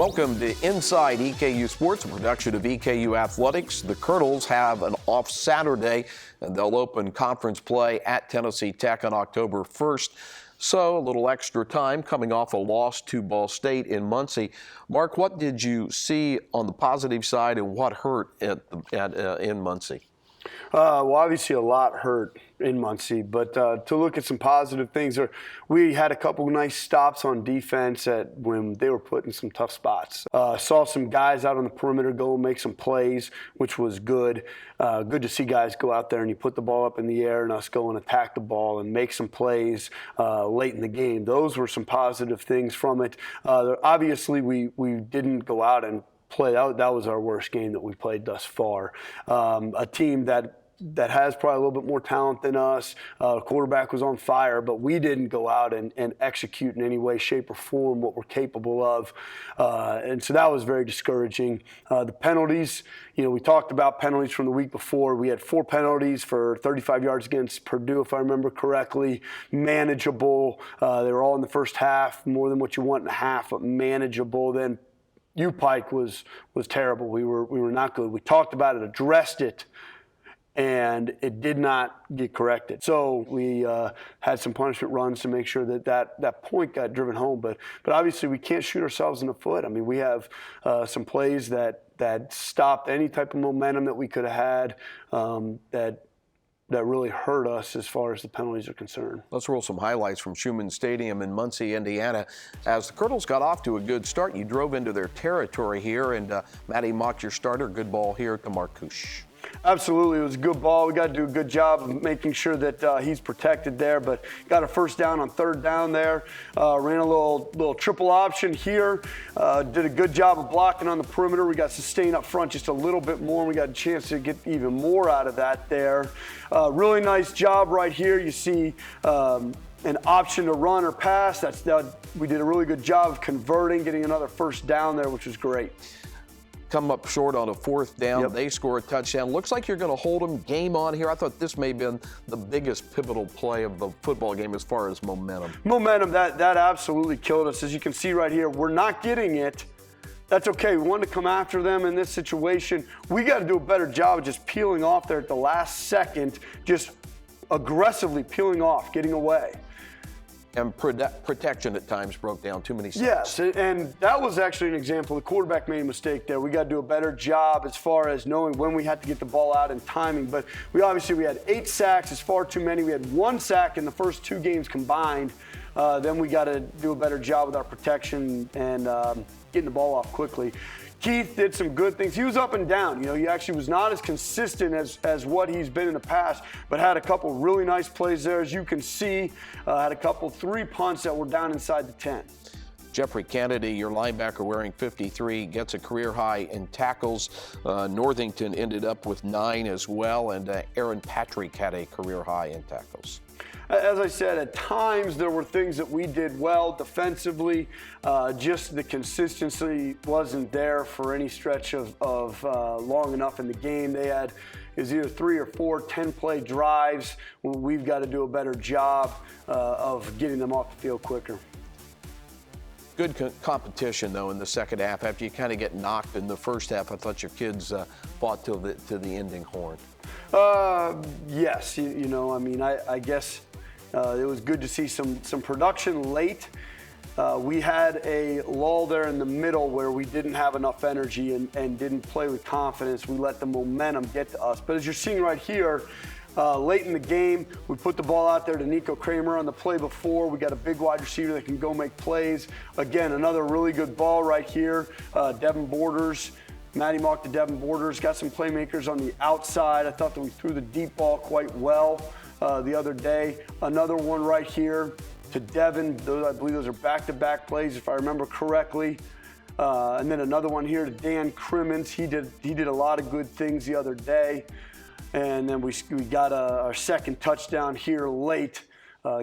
Welcome to Inside EKU Sports, a production of EKU Athletics. The Colonels have an off Saturday, and they'll open conference play at Tennessee Tech on October 1st. So a little extra time coming off a loss to Ball State in Muncie. Mark, what did you see on the positive side and what hurt in Muncie? Well, obviously a lot hurt in Muncie, but to look at some positive things, we had a couple nice stops on defense when they were put in some tough spots. Saw some guys out on the perimeter go and make some plays, which was good. Good to see guys go out there and you put the ball up in the air and us go and attack the ball and make some plays late in the game. Those were some positive things from it. Obviously, we didn't go out and play. That was our worst game that we played thus far. A team that has probably a little bit more talent than us. Quarterback was on fire, but we didn't go out and execute in any way, shape, or form what we're capable of. And so that was very discouraging. The penalties, we talked about penalties from the week before. We had 4 penalties for 35 yards against Purdue, if I remember correctly. Manageable. They were all in the first half, more than what you want in a half, but manageable. Then U-Pike was terrible. We were not good. We talked about it, addressed it, and it did not get corrected. So we had some punishment runs to make sure that point got driven home. But obviously we can't shoot ourselves in the foot. I mean, we have some plays that stopped any type of momentum that we could have had that really hurt us as far as the penalties are concerned. Let's roll some highlights from Schumann Stadium in Muncie, Indiana. As the Colonels got off to a good start, you drove into their territory here, and Matty mocked your starter. Good ball here to Marcouche. Absolutely, it was a good ball. We got to do a good job of making sure that he's protected there, but got a first down on third down there. Ran a little triple option here. Did a good job of blocking on the perimeter. We got sustained up front just a little bit more, and we got a chance to get even more out of that there. Really nice job right here. You see an option to run or pass. We did a really good job of converting, getting another first down there, which was great. Come up short on a fourth down. Yep. They score a touchdown. Looks like you're going to hold them. Game on here. I thought this may have been the biggest pivotal play of the football game as far as momentum. Momentum, that absolutely killed us. As you can see right here, we're not getting it. That's okay. We wanted to come after them in this situation. We got to do a better job of just peeling off there at the last second, just aggressively peeling off, getting away. And protection at times broke down too many Yes, sacks. and that was actually an example. The quarterback made a mistake there. We got to do a better job as far as knowing when we had to get the ball out and timing. But we had 8 sacks. It's far too many. We had 1 sack in the first 2 games combined. Then we got to do a better job with our protection and getting the ball off quickly. Keith did some good things. He was up and down. He actually was not as consistent as what he's been in the past, but had a couple really nice plays there. As you can see, had a couple 3 punts that were down inside the 10. Jeffrey Kennedy, your linebacker wearing 53, gets a career high in tackles. Northington ended up with 9 as well, and Aaron Patrick had a career high in tackles. As I said, at times there were things that we did well defensively. Just the consistency wasn't there for any stretch of long enough in the game. They had either 3 or 4 10-play drives. We've got to do a better job of getting them off the field quicker. Good competition, though, in the second half. After you kind of get knocked in the first half, I thought your kids fought to the ending horn. Yes, I guess it was good to see some production late. We had a lull there in the middle where we didn't have enough energy and didn't play with confidence. We let the momentum get to us. But as you're seeing right here, late in the game, we put the ball out there to Nico Kramer on the play before. We got a big wide receiver that can go make plays. Again, another really good ball right here. Devin Borders. Matty mocked to Devin Borders. Got some playmakers on the outside. I thought that we threw the deep ball quite well the other day. Another one right here to Devin. I believe those are back-to-back plays, if I remember correctly. And then another one here to Dan Crimmins. He did a lot of good things the other day. And then we got our second touchdown here late,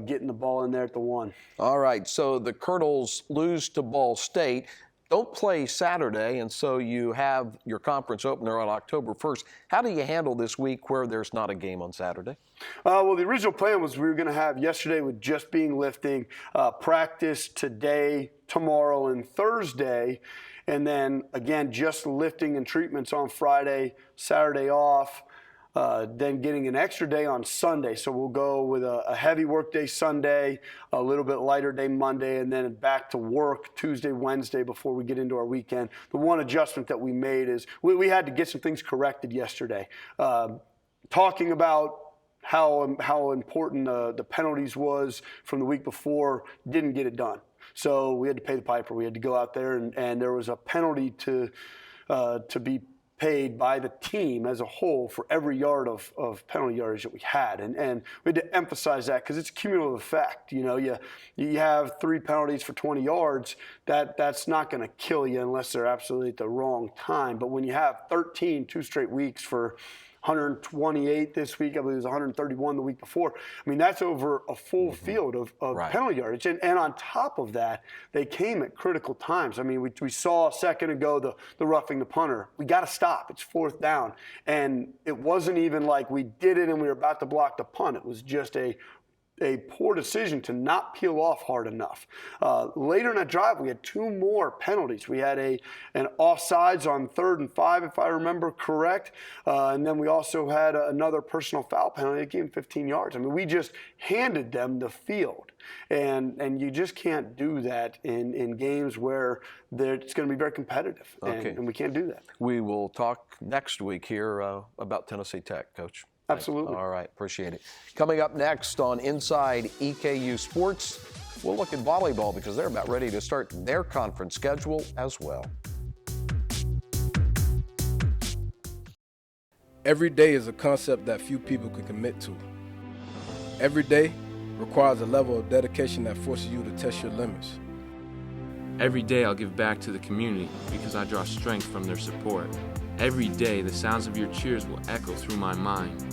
getting the ball in there at the 1. All right, so the Colonels lose to Ball State. don't play Saturday, and so you have your conference opener on October 1st. How do you handle this week where there's not a game on Saturday? Well, the original plan was we were going to have yesterday with just being lifting, practice today, tomorrow, and Thursday, and then again just lifting and treatments on Friday, Saturday off. Then getting an extra day on Sunday. So we'll go with a heavy work day Sunday, a little bit lighter day Monday, and then back to work Tuesday, Wednesday before we get into our weekend. The one adjustment that we made is we had to get some things corrected yesterday. Talking about how important the penalties was from the week before, didn't get it done. So we had to pay the piper. We had to go out there, and there was a penalty to be paid by the team as a whole for every yard of penalty yardage that we had. And we had to emphasize that because it's a cumulative effect. You know, you have 3 penalties for 20 yards, that's not going to kill you unless they're absolutely at the wrong time. But when you have 13 2 straight weeks for 128 this week, I believe it was 131 the week before. I mean, that's over a full field of Right. penalty yardage. And on top of that, they came at critical times. I mean, we saw a second ago the roughing the punter. We got to stop. It's 4th down. And it wasn't even like we did it and we were about to block the punt. It was just a poor decision to not peel off hard enough. Later in that drive, we had 2 more penalties. We had an offsides on 3rd and 5, if I remember correct. And then we also had another personal foul penalty that gave them 15 yards. I mean, we just handed them the field. And you just can't do that in games where it's going to be very competitive. Okay. And we can't do that. We will talk next week here about Tennessee Tech, Coach. Absolutely. All right, appreciate it. Coming up next on Inside EKU Sports, we'll look at volleyball because they're about ready to start their conference schedule as well. Every day is a concept that few people can commit to. Every day requires a level of dedication that forces you to test your limits. Every day I'll give back to the community because I draw strength from their support. Every day the sounds of your cheers will echo through my mind.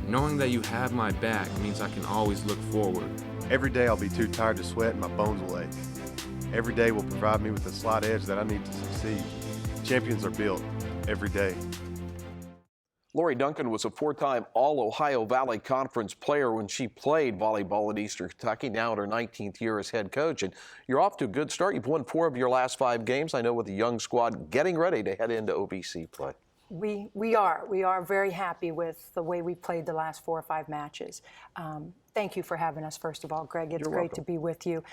Knowing that you have my back means I can always look forward. Every day I'll be too tired to sweat and my bones will ache. Every day will provide me with the slight edge that I need to succeed. Champions are built every day. Lori Duncan was a 4-time All-Ohio Valley Conference player when she played volleyball at Eastern Kentucky, now in her 19th year as head coach. And you're off to a good start. You've won 4 of your last 5 games, I know, with the young squad getting ready to head into OVC play. We are very happy with the way we played the last 4 or 5 matches. Thank you for having us, first of all, Greg. It's great to be with you.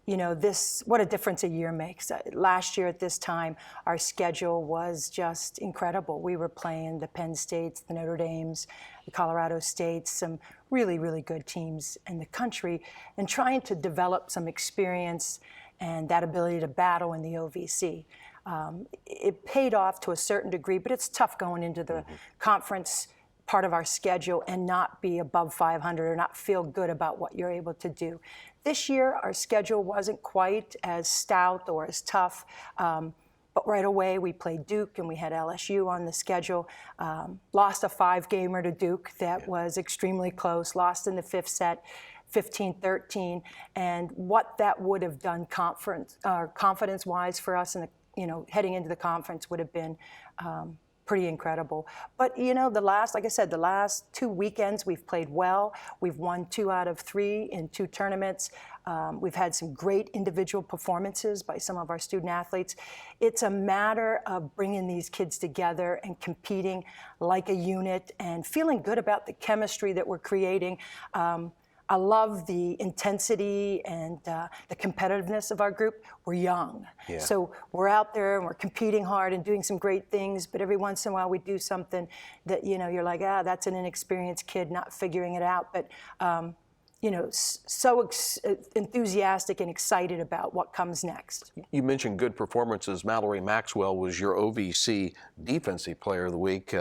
You know, what a difference a year makes. Last year at this time, our schedule was just incredible. We were playing the Penn States, the Notre Dames, the Colorado States, some really, really good teams in the country, and trying to develop some experience and that ability to battle in the OVC. It paid off to a certain degree, but it's tough going into the conference part of our schedule and not be above 500 or not feel good about what you're able to do. This year, our schedule wasn't quite as stout or as tough, but right away we played Duke and we had LSU on the schedule. Lost a 5-gamer to Duke that was extremely close, lost in the 5th set, 15-13, and what that would have done confidence-wise for us, heading into the conference would have been pretty incredible. But like I said, the last 2 weekends we've played well. We've won 2 out of 3 in 2 tournaments. We've had some great individual performances by some of our student athletes. It's a matter of bringing these kids together and competing like a unit and feeling good about the chemistry that we're creating. I love the intensity and the competitiveness of our group. We're young. Yeah. So we're out there and we're competing hard and doing some great things, but every once in a while we do something that, you're like, that's an inexperienced kid not figuring it out. But, so enthusiastic and excited about what comes next. You mentioned good performances. Mallory Maxwell was your OVC Defensive Player of the Week.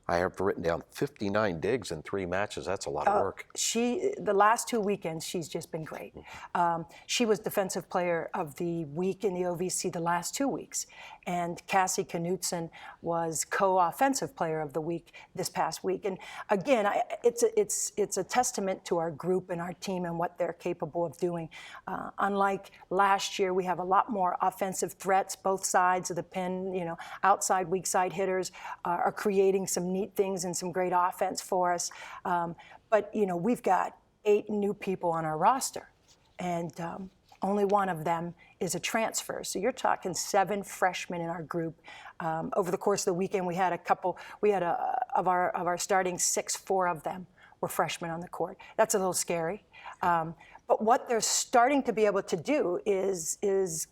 I have written down 59 digs in 3 matches. That's a lot of work. The last 2 weekends, she's just been great. She was Defensive Player of the Week in the OVC the last 2 weeks. And Cassie Knutson was Co-Offensive Player of the Week this past week. And again, it's a testament to our group and our team and what they're capable of doing. Unlike last year, we have a lot more offensive threats, both sides of the pin. You know, outside, weak side hitters are creating some neat things and some great offense for us. But, you know, we've got 8 new people on our roster, and only one of them is a transfer. So you're talking 7 freshmen in our group. Over the course of the weekend, we had of our starting 6, 4 of them were freshmen on the court. That's a little scary. But what they're starting to be able to do is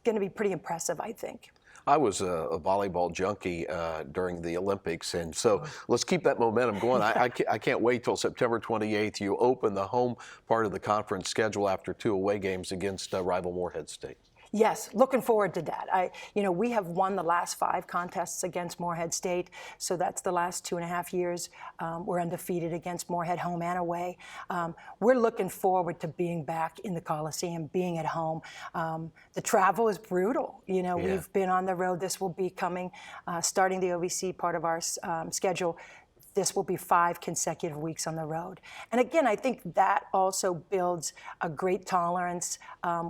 going to be pretty impressive, I think. I was a volleyball junkie during the Olympics, and so let's keep that momentum going. I can't wait till September 28th. You open the home part of the conference schedule after 2 away games against rival Morehead State. Yes, looking forward to that. We have won the last 5 contests against Morehead State, so that's the last 2.5 years. We're undefeated against Morehead, home and away. We're looking forward to being back in the Coliseum, being at home. The travel is brutal. We've been on the road. This will be coming, starting the OVC part of our schedule. This will be 5 consecutive weeks on the road. And again, I think that also builds a great tolerance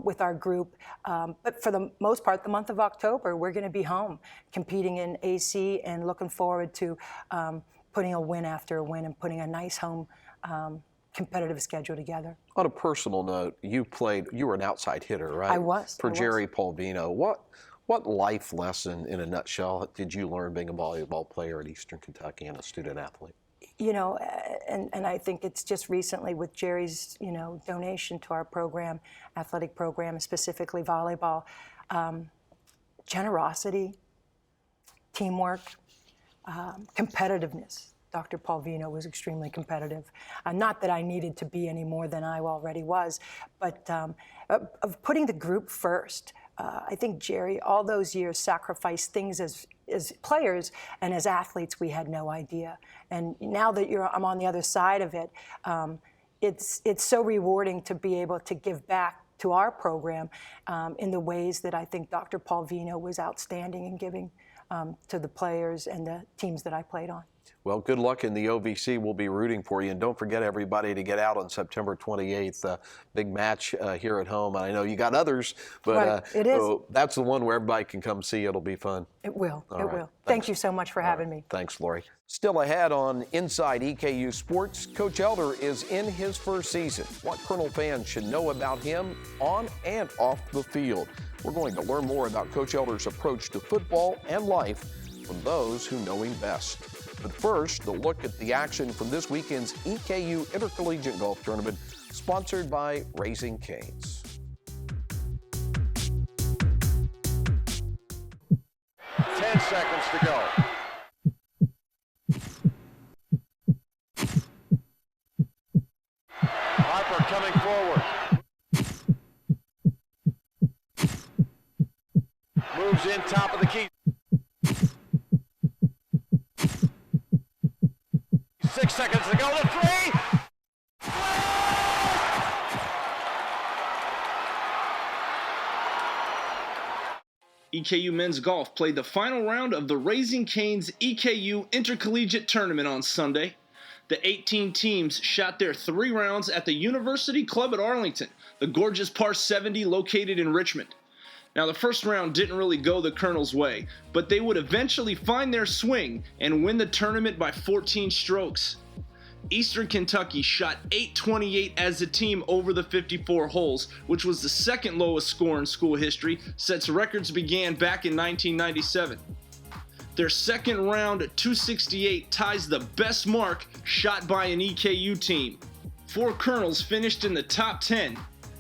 with our group. But for the most part, the month of October, we're going to be home competing in AC and looking forward to putting a win after a win and putting a nice home competitive schedule together. On a personal note, you were an outside hitter, right? I was. For Jerry Polvino. What life lesson, in a nutshell, did you learn being a volleyball player at Eastern Kentucky and a student athlete? And I think it's just recently with Jerry's, donation to our program, athletic program, specifically volleyball, generosity, teamwork, competitiveness. Dr. Polvino was extremely competitive. Not that I needed to be any more than I already was, but of putting the group first. I think Jerry, all those years, sacrificed things as players and as athletes we had no idea. And now that I'm on the other side of it, it's so rewarding to be able to give back to our program in the ways that I think Dr. Polvino was outstanding in giving to the players and the teams that I played on. Well, good luck in the OVC. We'll be rooting for you. And don't forget, everybody, to get out on September 28th. Big match here at home. I know you got others, but it is. That's the one where everybody can come see. It'll be fun. It will. All it right. will. Thank you so much for having me. Thanks, Lori. Still ahead on Inside EKU Sports, Coach Elder is in his first season. What Colonel fans should know about him on and off the field. We're going to learn more about Coach Elder's approach to football and life from those who know him best. But first, a look at the action from this weekend's EKU Intercollegiate Golf Tournament, sponsored by Raising Cane's. 10 seconds to go. Harper coming forward. Moves in top of the key. 6 seconds to go. The 3. EKU men's golf played the final round of the Raising Cane's EKU Intercollegiate Tournament on Sunday. The 18 teams shot their 3 rounds at the University Club at Arlington, the gorgeous par 70 located in Richmond. Now, the first round didn't really go the Colonels' way, but they would eventually find their swing and win the tournament by 14 strokes. Eastern Kentucky shot .828 as a team over the 54 holes, which was the second lowest score in school history since records began back in 1997. Their second round .268 ties the best mark shot by an EKU team. 4 Colonels finished in the top 10.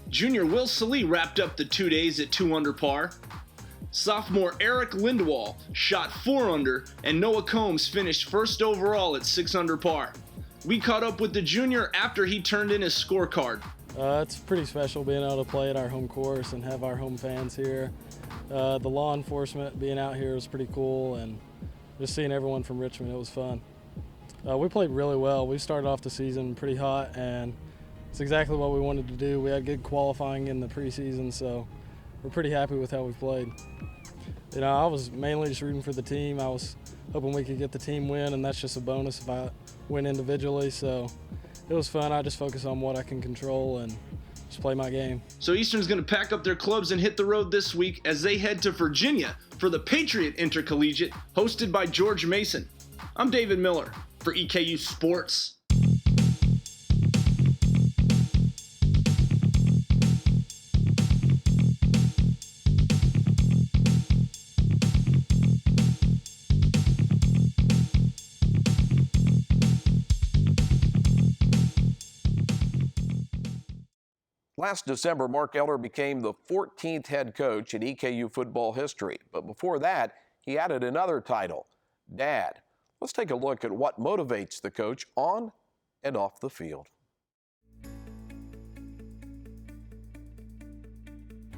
Junior Will Salee wrapped up the 2 days at 2 under par. Sophomore Eric Lindwall shot 4 under, and Noah Combs finished first overall at 6 under par. We caught up with the junior after he turned in his scorecard. It's pretty special being able to play at our home course and have our home fans here. The law enforcement being out here was pretty cool, and just seeing everyone from Richmond, it was fun. We played really well. We started off the season pretty hot, and it's exactly what we wanted to do. We had good qualifying in the preseason, so we're pretty happy with how we played. You know, I was mainly just rooting for the team. I was hoping we could get the team win, and that's just a bonus if I win individually. So it was fun. I just focus on what I can control and just play my game. So Eastern's going to pack up their clubs and hit the road this week as they head to Virginia for the Patriot Intercollegiate, hosted by George Mason. I'm David Miller for EKU Sports. Last December, Mark Elder became the 14th head coach in EKU football history. But before that, he added another title, Dad. Let's take a look at what motivates the coach on and off the field.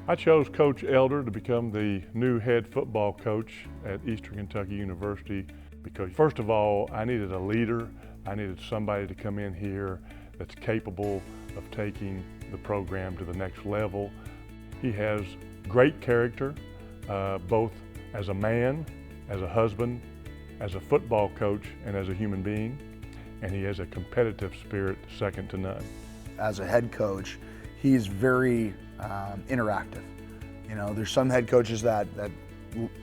I chose Coach Elder to become the new head football coach at Eastern Kentucky University because, first of all, I needed a leader. I needed somebody to come in here that's capable of taking the program to the next level. He has great character, both as a man, as a husband, as a football coach, and as a human being, and he has a competitive spirit second to none. As a head coach, he's very interactive. You know, there's some head coaches that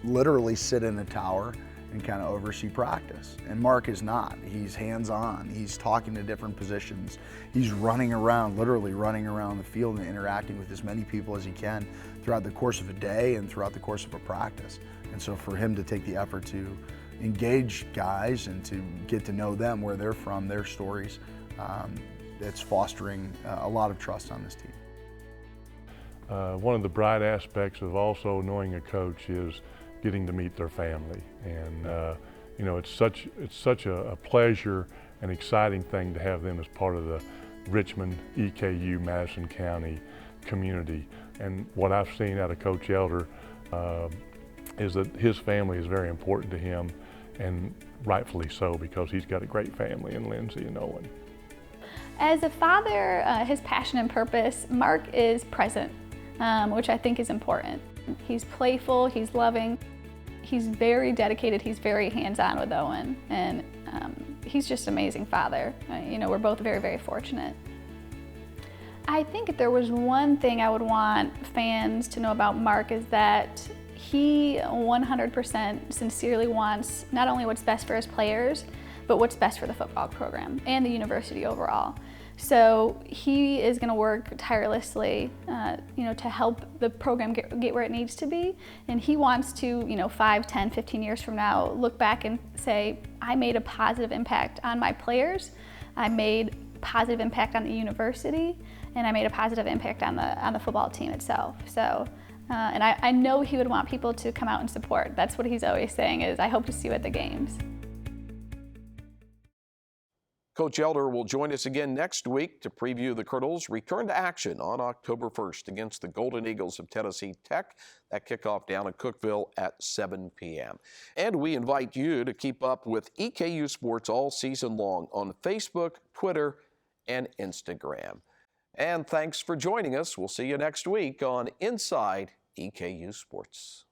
literally sit in a tower and kind of oversee practice. And Mark is not. He's hands-on. He's talking to different positions. He's running around, literally running around the field and interacting with as many people as he can throughout the course of a day and throughout the course of a practice. And so for him to take the effort to engage guys and to get to know them, where they're from, their stories, it's fostering a lot of trust on this team. One of the bright aspects of also knowing a coach is getting to meet their family, and you know, it's such a pleasure and exciting thing to have them as part of the Richmond, EKU, Madison County community. And what I've seen out of Coach Elder is that his family is very important to him, and rightfully so, because he's got a great family in Lindsay and Owen. As a father, his passion and purpose, Mark is present, which I think is important. He's playful, he's loving, he's very dedicated, he's very hands-on with Owen, and he's just an amazing father. You know, we're both very, very fortunate. I think if there was one thing I would want fans to know about Mark is that he 100% sincerely wants not only what's best for his players, but what's best for the football program and the university overall. So he is going to work tirelessly, you know, to help the program get where it needs to be. And he wants to, you know, 5, 10, 15 years from now, look back and say, I made a positive impact on my players, I made a positive impact on the university, and I made a positive impact on the football team itself. So, and I know he would want people to come out and support. That's what he's always saying is, I hope to see you at the games. Coach Elder will join us again next week to preview the Colonels' return to action on October 1st against the Golden Eagles of Tennessee Tech. That kickoff down in Cookeville at 7 p.m. And we invite you to keep up with EKU Sports all season long on Facebook, Twitter, and Instagram. And thanks for joining us. We'll see you next week on Inside EKU Sports.